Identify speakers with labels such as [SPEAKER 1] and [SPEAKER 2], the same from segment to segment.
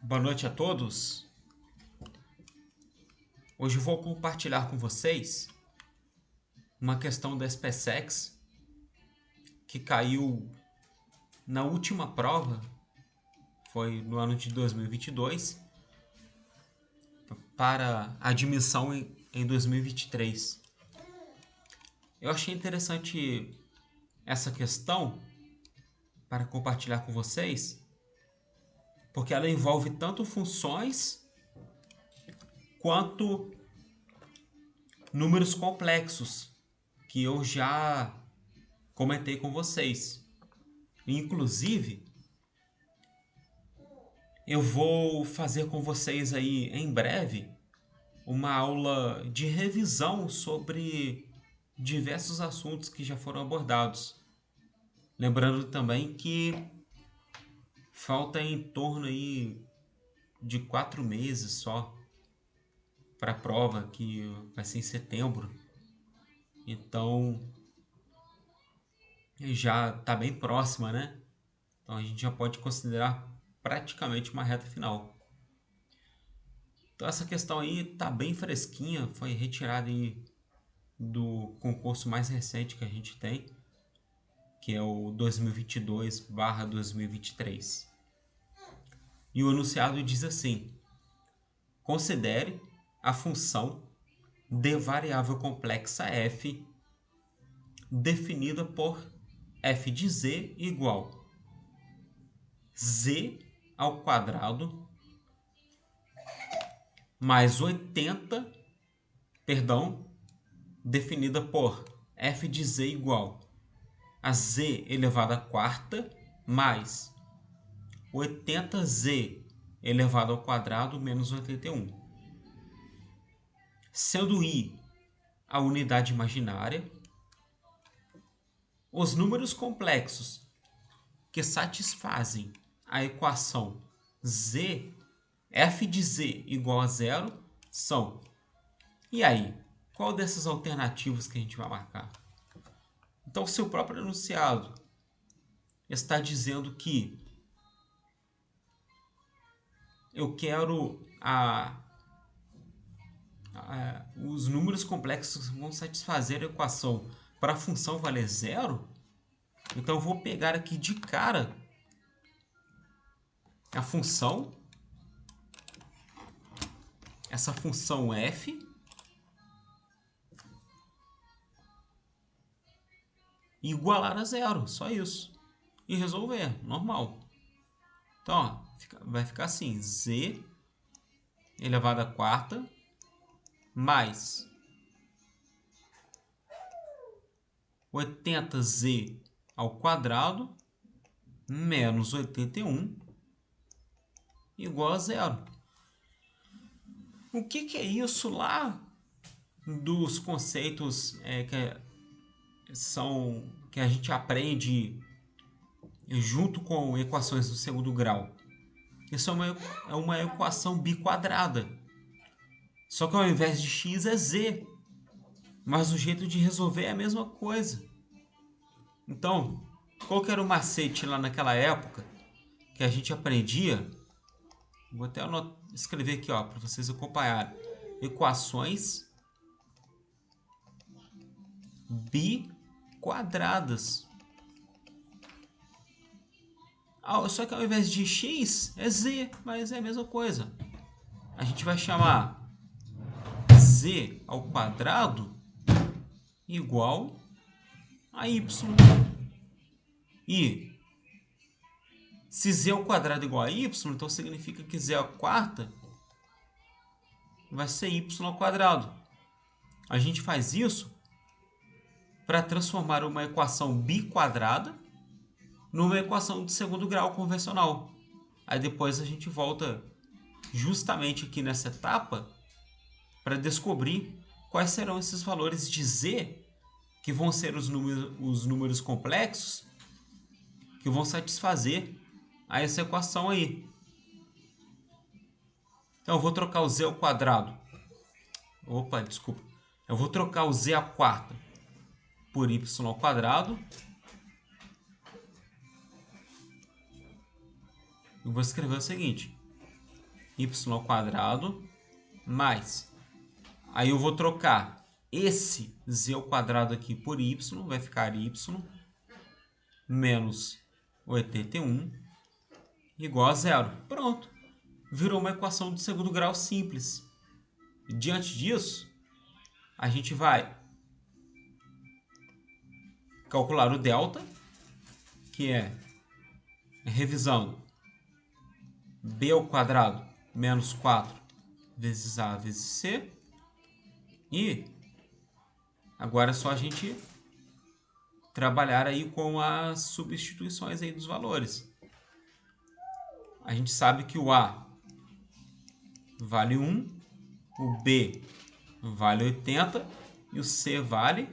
[SPEAKER 1] Boa noite a todos. Hoje vou compartilhar com vocês uma questão da SpaceX que caiu na última prova, foi no ano de 2022, para admissão em 2023. Eu achei interessante essa questão para compartilhar com vocês, porque ela envolve tanto funções quanto números complexos, que eu já comentei com vocês. Inclusive, eu vou fazer com vocês aí em breve uma aula de revisão sobre diversos assuntos que já foram abordados. Lembrando também que falta em torno aí de 4 meses só para a prova, que vai ser em setembro. Então já está bem próxima, né? Então a gente já pode considerar praticamente uma reta final. Então essa questão aí está bem fresquinha, foi retirada aí do concurso mais recente que a gente tem, que é o 2022/2023. E o enunciado diz assim: considere a função de variável complexa f definida por f de z igual z ao quadrado mais 80, definida por f de z igual a z elevado à quarta mais 80z elevado ao quadrado menos 81. Sendo i a unidade imaginária, os números complexos que satisfazem a equação f de z igual a zero são... E aí, qual dessas alternativas que a gente vai marcar? Então, o seu próprio enunciado está dizendo que eu quero os números complexos vão satisfazer a equação para a função valer zero. Então eu vou pegar aqui de cara a função, essa função f, e igualar a zero, só isso. E resolver, normal. Então, ó, vai ficar assim, z elevado à quarta mais 80z ao quadrado menos 81 igual a zero. O que é isso lá dos conceitos que a gente aprende junto com equações do segundo grau? Isso é uma equação biquadrada. Só que ao invés de x é z. Mas o jeito de resolver é a mesma coisa. Então, qual que era o macete lá naquela época que a gente aprendia? Vou até escrever aqui para vocês acompanharem. Equações biquadradas. Só que ao invés de x é z, mas é a mesma coisa. A gente vai chamar z ao quadrado igual a y. E se z ao quadrado é igual a y, então significa que z à quarta vai ser y ao quadrado. A gente faz isso para transformar uma equação biquadrada numa equação de segundo grau convencional. Aí depois a gente volta justamente aqui nessa etapa para descobrir quais serão esses valores de z que vão ser os números complexos que vão satisfazer a essa equação aí. Então eu vou trocar o z ao quadrado. Eu vou trocar o z à quarta por y ao quadrado. Eu vou escrever o seguinte: y ao quadrado mais. Aí eu vou trocar esse z ao quadrado aqui por y, vai ficar y menos 81 igual a zero. Pronto. Virou uma equação de segundo grau simples. Diante disso, a gente vai calcular o delta, que é revisando b ao quadrado menos 4 vezes a vezes c. E agora é só a gente trabalhar aí com as substituições aí dos valores. A gente sabe que o a vale 1, o b vale 80 e o c vale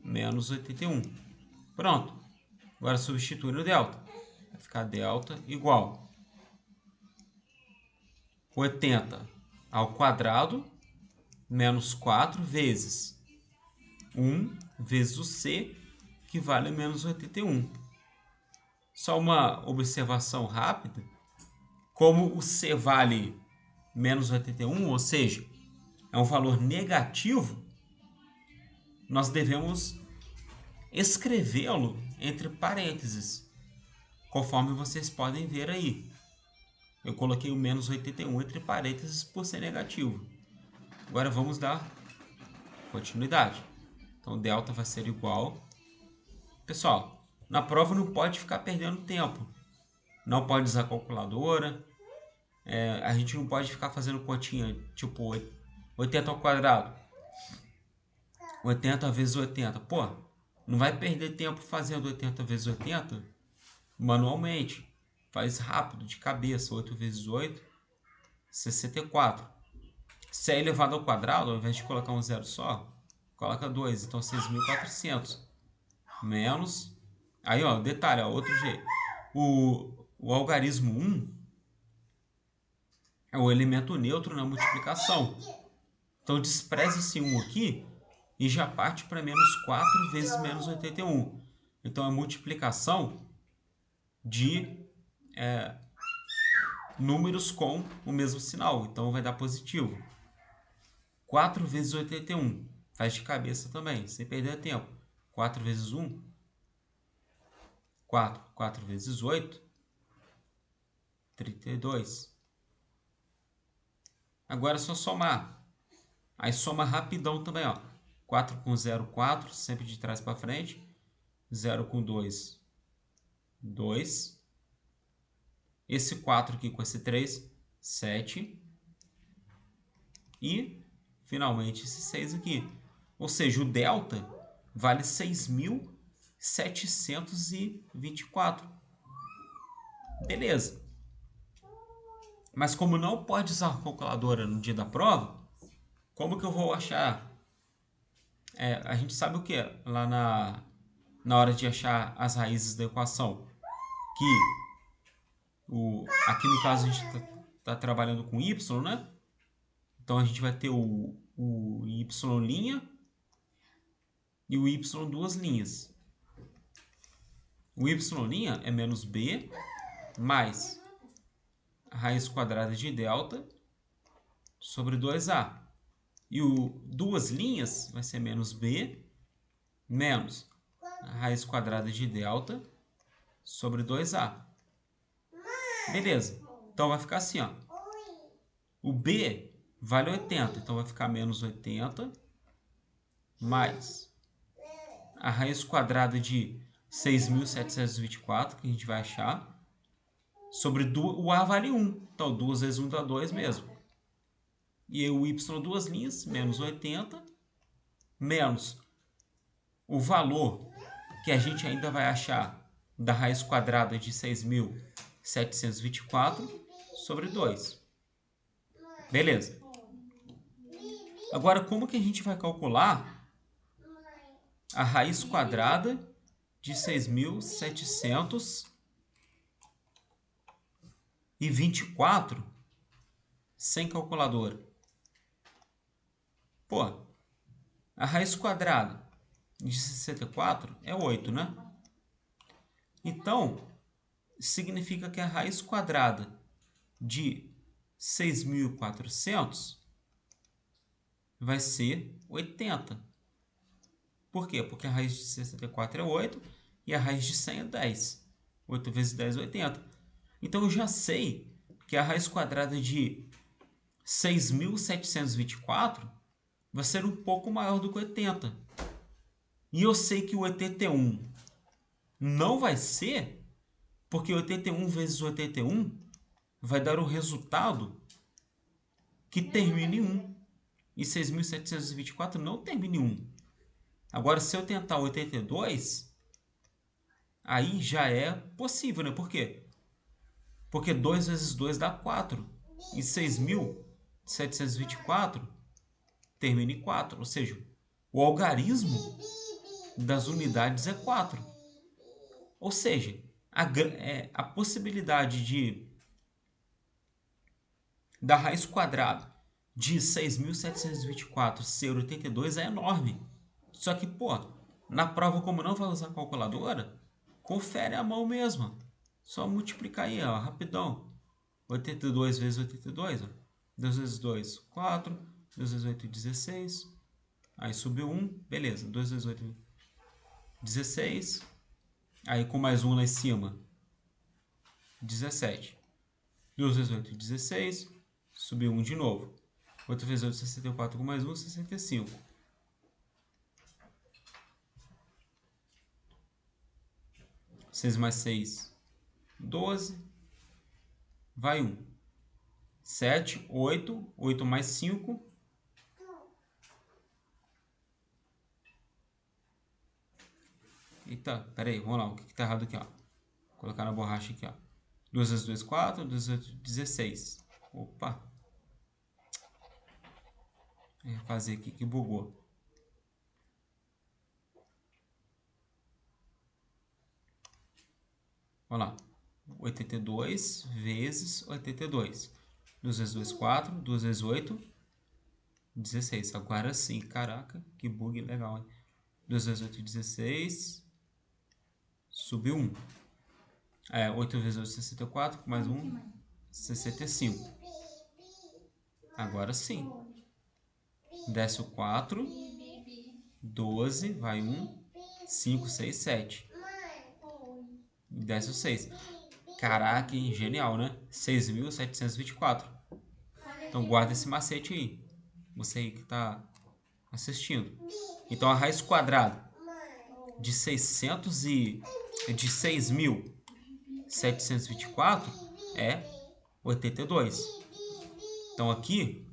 [SPEAKER 1] menos 81. Pronto. Agora substituir o delta. Vai ficar delta igual 80 ao quadrado menos 4 vezes 1 vezes o c, que vale menos 81. Só uma observação rápida. Como o c vale menos 81, ou seja, é um valor negativo, nós devemos escrevê-lo entre parênteses, conforme vocês podem ver aí. Eu coloquei o menos 81 entre parênteses por ser negativo. Agora vamos dar continuidade. Então, delta vai ser igual... Pessoal, na prova não pode ficar perdendo tempo. Não pode usar calculadora. A gente não pode ficar fazendo continha, tipo 80 ao quadrado. 80 vezes 80. Pô, não vai perder tempo fazendo 80 vezes 80 manualmente. Faz rápido, de cabeça. 8 vezes 8, 64. Se é elevado ao quadrado, ao invés de colocar um zero só, coloca 2. Então, 6.400. Menos... Aí, ó, detalhe, ó, outro jeito. O algarismo 1 é o elemento neutro na multiplicação. Então, despreza esse 1 aqui e já parte para menos 4 vezes menos 81. Então, é multiplicação de números com o mesmo sinal. Então, vai dar positivo. 4 vezes 81. Faz de cabeça também, sem perder tempo. 4 vezes 1. 4. 4 vezes 8. 32. Agora é só somar. Aí soma rapidão também, ó. 4 com 0, 4. Sempre de trás para frente. 0 com 2, 2. Esse 4 aqui com esse 3, 7. E, finalmente, esse 6 aqui. Ou seja, o delta vale 6.724. Beleza. Mas como não pode usar a calculadora no dia da prova, como que eu vou achar? A gente sabe o que? Lá na hora de achar as raízes da equação. Que aqui no caso a gente está trabalhando com y, né? Então a gente vai ter o y' e o y duas linhas. O y' é menos b mais a raiz quadrada de delta sobre 2a. E o duas linhas vai ser menos b menos a raiz quadrada de delta sobre 2a. Beleza. Então vai ficar assim, ó. O b vale 80, então vai ficar menos 80 mais a raiz quadrada de 6.724, que a gente vai achar, sobre o a vale 1. Então, 2 vezes 1 dá 2 mesmo. E o y duas linhas, menos 80, menos o valor que a gente ainda vai achar da raiz quadrada de 6.724 sobre 2. Beleza. Agora, como que a gente vai calcular a raiz quadrada de 6.724 sem calculadora? Pô, a raiz quadrada de 64 é 8, né? Então, significa que a raiz quadrada de 6.400 vai ser 80. Por quê? Porque a raiz de 64 é 8 e a raiz de 100 é 10. 8 vezes 10 é 80. Então eu já sei que a raiz quadrada de 6.724 vai ser um pouco maior do que 80. E eu sei que o 81 não vai ser, porque 81 vezes 81 vai dar o resultado que termina em 1. E 6.724 não termina em 1. Agora, se eu tentar 82, aí já é possível, né? Por quê? Porque 2 vezes 2 dá 4. E 6.724 termina em 4. Ou seja, o algarismo das unidades é 4. Ou seja, a possibilidade da raiz quadrada de 6.724 ser 82 é enorme. Só que, pô, na prova, como não vai usar calculadora, confere a mão mesmo. Só multiplicar aí, ó, rapidão. 82 vezes 82, ó. 2 vezes 2, 4. 2 vezes 8, 16. Aí subiu 1, beleza. 2 vezes 8, 16. Aí com mais 1 lá em cima, 17. 2 vezes 8, 16. Subiu 1 de novo. 8 vezes 8, 64 com mais 1, 65. 6 mais 6, 12. Vai 1. 7, 8. 8 mais 5. Eita, pera aí, vamos lá. O que tá errado aqui, ó? Vou colocar na borracha aqui, ó. 2 vezes 2, 4. 2 vezes 8, 16. Opa. Vou fazer aqui que bugou. Vamos lá. 82 vezes 82. 2 vezes 2, 4. 2 vezes 8, 16. Agora sim, caraca, que bug legal, hein? 2 vezes 8, 16. Subiu 1. 8 vezes 8, 64. Com mais 1, 65. Agora sim. Desce o 4. 12. Vai 1. 5, 6, 7. Desce o 6. Caraca, hein? Genial, né? 6.724. Então guarda esse macete aí. Você aí que está assistindo. Então a raiz quadrada de 6.724 é 82. Então aqui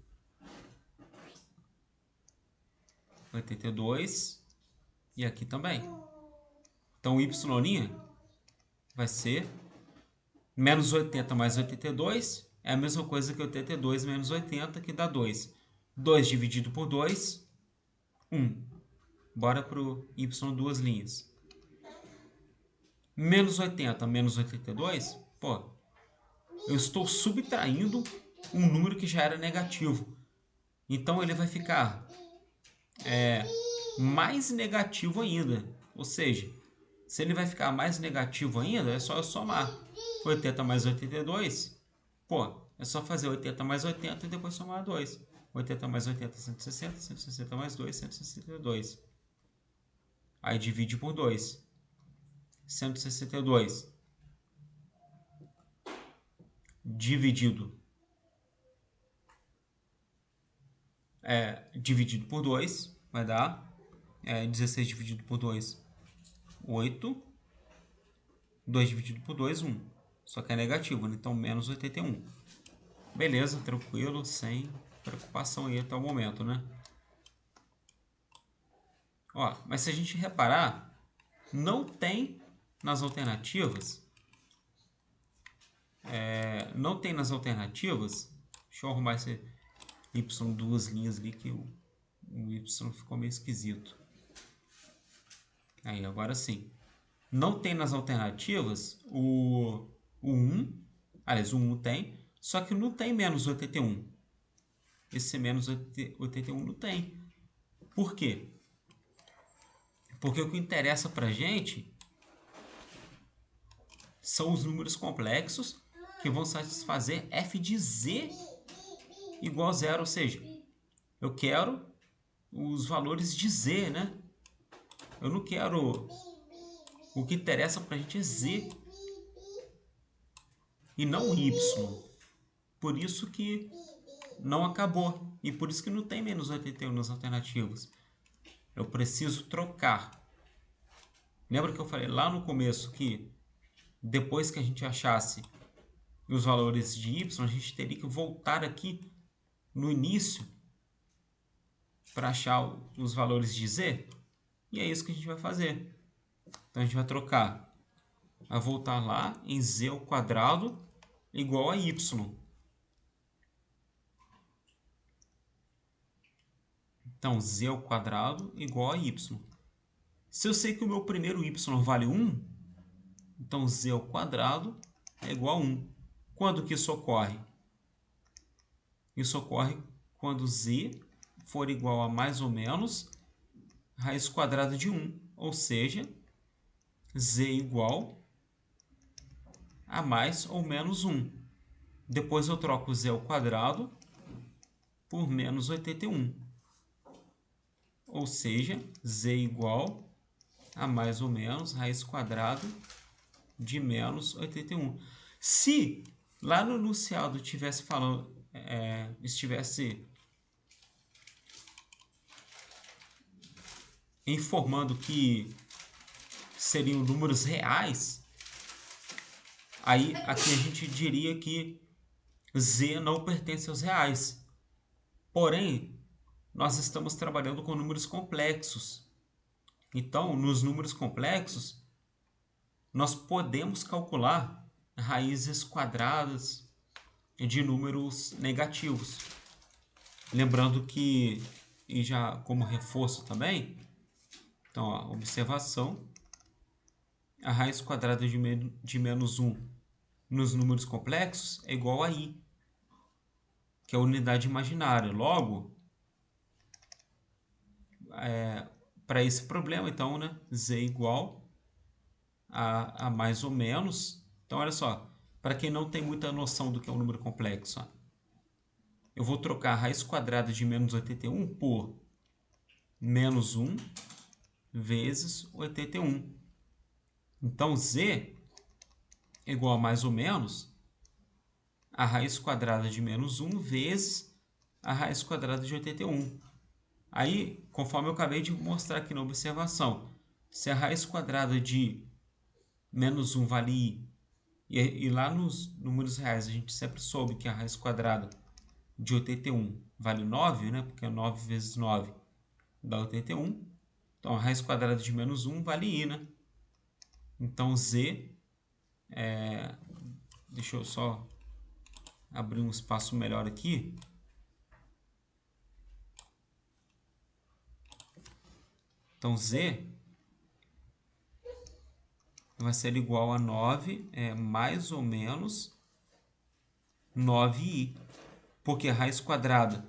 [SPEAKER 1] 82 e aqui também. Então o y' vai ser menos 80 mais 82 é a mesma coisa que 82 menos 80, que dá 2. 2 dividido por 2, 1. Bora para o y duas linhas. Menos 80 menos 82, pô, eu estou subtraindo um número que já era negativo. Então ele vai ficar mais negativo ainda. Ou seja, se ele vai ficar mais negativo ainda, é só eu somar 80 mais 82. Pô, é só fazer 80 mais 80 e depois somar 2. 80 mais 80, 160. 160 mais 2, 162. Aí divide por 2. 162 dividido por 2 vai dar 16 dividido por 2, 8. 2 dividido por 2, 1. Só que é negativo, né? Então menos 81. Beleza, tranquilo, sem preocupação aí até o momento, né? Ó, mas se a gente reparar, não tem nas alternativas. Não tem nas alternativas. Deixa eu arrumar esse y duas linhas ali que o y ficou meio esquisito. Aí, agora sim. Não tem nas alternativas o 1. Aliás, o 1 tem. Só que não tem menos 81. Esse menos 81 não tem. Por quê? Porque o que interessa pra gente são os números complexos que vão satisfazer f de z igual a zero, ou seja, eu quero os valores de z, né? Eu não quero... O que interessa pra gente é z e não y. Por isso que não acabou. E por isso que não tem menos 81 nas alternativas. Eu preciso trocar. Lembra que eu falei lá no começo que depois que a gente achasse os valores de y, a gente teria que voltar aqui no início para achar os valores de z? E é isso que a gente vai fazer. Então a gente vai trocar. Vai voltar lá em z ao quadrado igual a y. Então, z ao quadrado igual a y. Se eu sei que o meu primeiro y vale 1, então z ao quadrado é igual a 1. Quando que isso ocorre? Isso ocorre quando z for igual a mais ou menos raiz quadrada de 1. Ou seja, z igual a mais ou menos 1. Depois eu troco z ao quadrado por menos 81. Ou seja, z igual a mais ou menos raiz quadrada de menos 81. Se lá no enunciado estivesse informando que seriam números reais, aí aqui a gente diria que z não pertence aos reais. Porém, nós estamos trabalhando com números complexos. Então, nos números complexos, nós podemos calcular raízes quadradas de números negativos. Lembrando que, e já como reforço também, então, ó, observação, a raiz quadrada de menos 1 nos números complexos é igual a i, que é a unidade imaginária. Logo, para esse problema, então, né, z igual a mais ou menos. Então, olha só, para quem não tem muita noção do que é um número complexo, ó, eu vou trocar a raiz quadrada de menos 81 por menos 1 vezes 81. Então, z é igual a mais ou menos a raiz quadrada de menos 1 vezes a raiz quadrada de 81. Aí, conforme eu acabei de mostrar aqui na observação, se a raiz quadrada de menos 1 vale i, e lá nos números reais a gente sempre soube que a raiz quadrada de 81 vale 9, né? Porque 9 vezes 9 dá 81. Então, a raiz quadrada de menos 1 vale i, né? Então, z deixa eu só abrir um espaço melhor aqui. Então, z vai ser igual a 9, mais ou menos 9i. Porque a raiz quadrada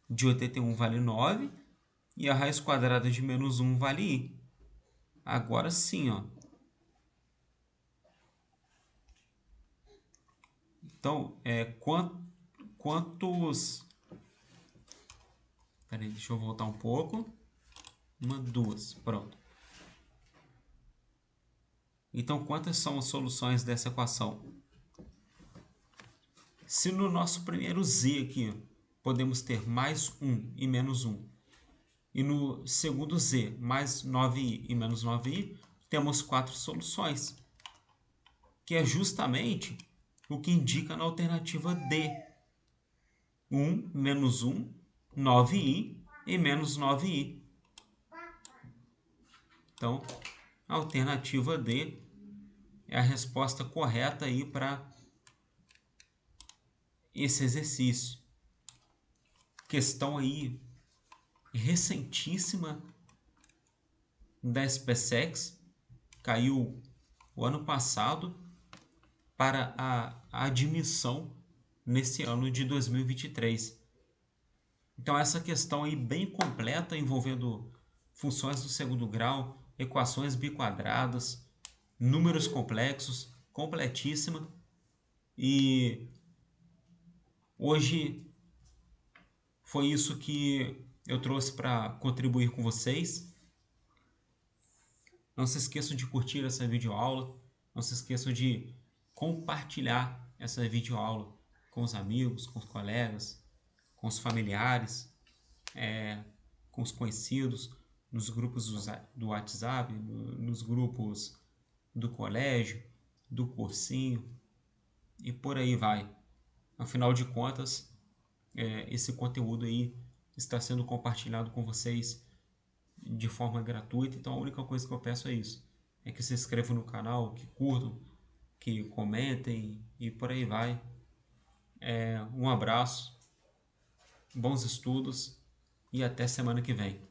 [SPEAKER 1] de 81 vale 9 e a raiz quadrada de menos 1 vale i. Agora sim, ó. Então, quantos... Peraí, deixa eu voltar um pouco. Uma, duas, pronto. Então, quantas são as soluções dessa equação? Se no nosso primeiro z aqui podemos ter mais 1 e menos 1, e no segundo z mais 9i e menos 9i, temos 4 soluções, que é justamente o que indica na alternativa D. 1, menos 1, 9i e menos 9i. Então, a alternativa D é a resposta correta aí para esse exercício. Questão aí recentíssima da SpaceX, caiu o ano passado para a admissão nesse ano de 2023. Então essa questão aí bem completa, envolvendo funções do segundo grau, equações biquadradas, números complexos, completíssima. E hoje Foi isso que eu trouxe para contribuir com vocês. Não se esqueçam de curtir essa videoaula. Não se esqueçam de compartilhar essa videoaula com os amigos, com os colegas, com os familiares, com os conhecidos, nos grupos do WhatsApp, nos grupos do colégio, do cursinho e por aí vai. Afinal de contas, esse conteúdo aí está sendo compartilhado com vocês de forma gratuita, então a única coisa que eu peço é isso, é que se inscrevam no canal, que curtam, que comentem e por aí vai. Um abraço, bons estudos e até semana que vem.